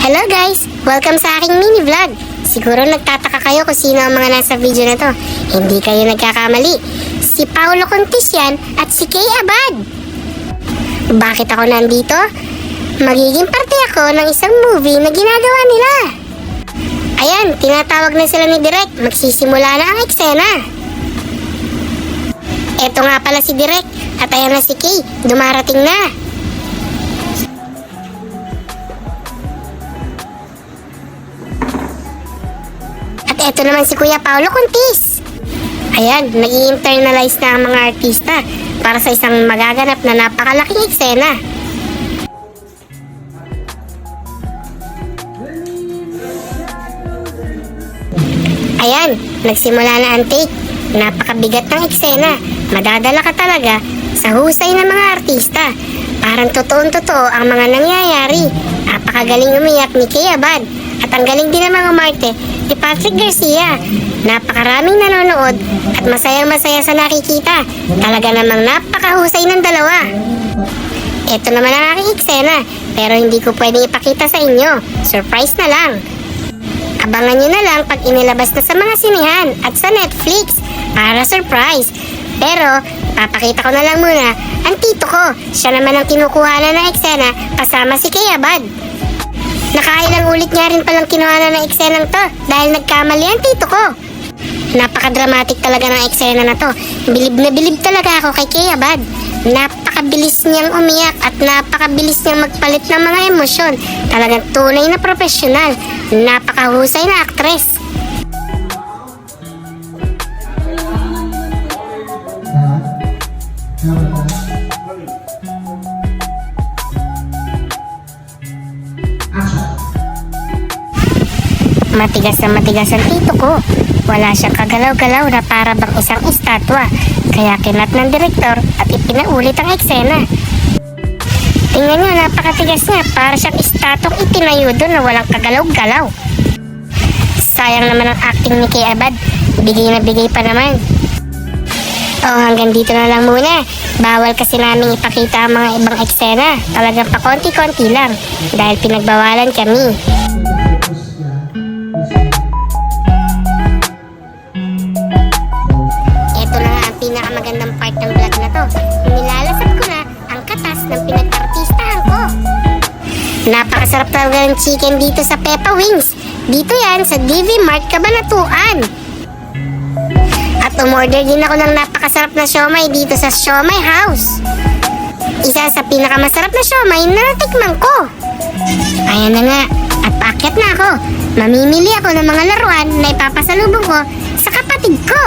Hello guys! Welcome sa aking mini vlog. Siguro nagtataka kayo kung sino ang mga nasa video na to. Hindi kayo nagkakamali. Si Paolo Contis yan at si Kay Abad. Bakit ako nandito? Magiging parte ako ng isang movie na ginagawa nila. Ayan, tinatawag na sila ni Direk. Magsisimula na ang eksena. Eto nga pala si Direk at ayan na si Kay. Dumarating na. Ito naman si Kuya Paolo Contis. Ayan, nag-i-internalize na ang mga artista para sa isang magaganap na napakalaking eksena. Ayan, nagsimula na ang take. Napakabigat ng eksena. Madadala ka talaga sa husay ng mga artista. Parang totoong-totoo ang mga nangyayari. Napakagaling umiyak ni Kay Abad. At ang galing din ng mga umarte ni Patrick Garcia. Napakaraming nanonood at masayang-masaya sa nakikita. Talaga namang napakahusay ng dalawa. Ito naman ang aking eksena, pero hindi ko pwedeng ipakita sa inyo. Surprise na lang. Abangan nyo na lang pag inilabas na sa mga sinihan at sa Netflix para surprise. Pero papakita ko na lang muna ang tito ko. Siya naman ang kinukuhanan ng eksena kasama si Kay Abad. Nakailang ulit niya rin palang kinuha ng eksenang to dahil nagkamali ang tito ko. Napaka-dramatic talaga ng eksena na to. Bilib na bilib talaga ako kay Kay Abad. Napakabilis niyang umiyak at napakabilis niyang magpalit ng mga emosyon. Talagang tunay na profesional. Napakahusay na aktres. Matigas na matigas ang tito ko. Wala siyang kagalaw-galaw na para bang isang estatwa. Kaya kinat ng direktor at ipinaulit ang eksena. Tingnan niyo, napakatigas niya. Para siyang estatwang itinayo doon na walang kagalaw-galaw. Sayang naman ang acting ni Kay Abad. Bigay na bigay pa naman. Hanggang dito na lang muna. Bawal kasi namin ipakita ang mga ibang eksena. Talagang pa konti-konti lang. Dahil pinagbawalan kami. Magandang part ng vlog na to. Nilalasap ko na ang katas ng pinag-artistahan ko. Napakasarap talaga ng chicken dito sa Peppa Wings. Dito yan sa DV Mart Cabanatuan. At umorder din ako ng napakasarap na siomay dito sa Siomay House. Isa sa pinakamasarap na siomay na natikman ko. Ayan na nga. At paakyat na ako. Mamimili ako ng mga laruan na ipapasalubong ko sa kapatid ko.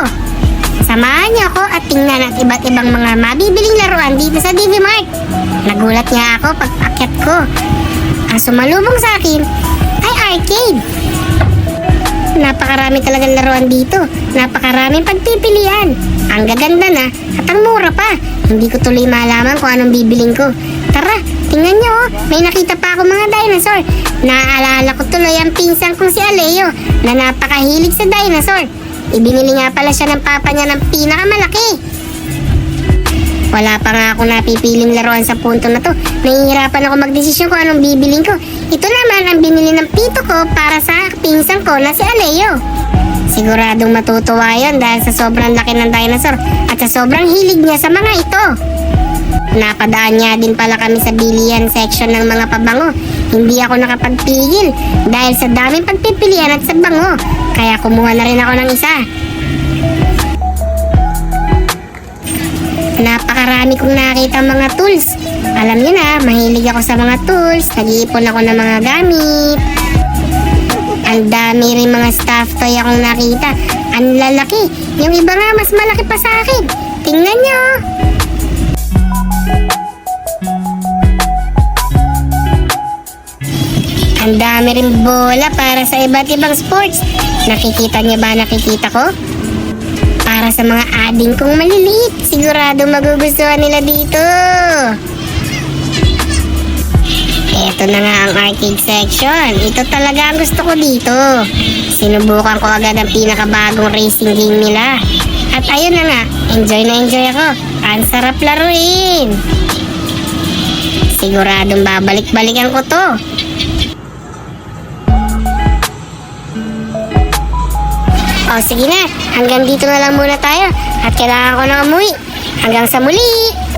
Samahan niyo ako at tingnan ang iba't ibang mga mabibiling laruan dito sa DV Mart. Nagulat nga ako pag paakyat ko. Ang sumalubong sa akin ay arcade. Napakarami talagang laruan dito. Napakaraming pagpipilian. Ang gaganda na at ang mura pa. Hindi ko tuloy malaman kung anong bibiling ko. Tara, tingnan niyo oh. May nakita pa ako mga dinosaur. Naaalala ko tuloy ang pinsang kong si Aleo na napakahilig sa dinosaur. Ibinili nga pala siya ng papa niya ng pinakamalaki. Wala pa nga ako napipiling laruan sa punto na to. Nahihirapan ako magdesisyon kung anong bibiling ko. Ito naman ang binili ng tito ko para sa pinsang ko na si Aleo. Siguradong matutuwa yun dahil sa sobrang laki ng dinosaur at sa sobrang hilig niya sa mga ito. Napadaan niya din pala kami sa bilihan section ng mga pabango. Hindi ako nakapagpigil dahil sa daming pagpipilian at sa bango. Kaya kumuha na rin ako ng isa. Napakarami kong nakita mga tools. Alam niyo na, mahilig ako sa mga tools. Nag-iipon ako ng mga gamit. Ang dami rin mga stuffed toy akong nakita. Ang lalaki. Yung iba nga mas malaki pa sa akin. Tingnan niyo. Ang dami rin bola para sa iba't ibang sports. Nakikita niyo ba nakikita ko? Para sa mga ading kong maliliit. Sigurado magugustuhan nila dito. Ito na nga ang arcade section. Ito talaga ang gusto ko dito. Sinubukan ko agad ang pinakabagong racing game nila. At ayun na nga, enjoy na enjoy ako. Ang sarap laruin. Siguradong babalik-balikan ko to. O sige na, hanggang dito na lang muna tayo at kailangan ko nang umuwi. Hanggang sa muli!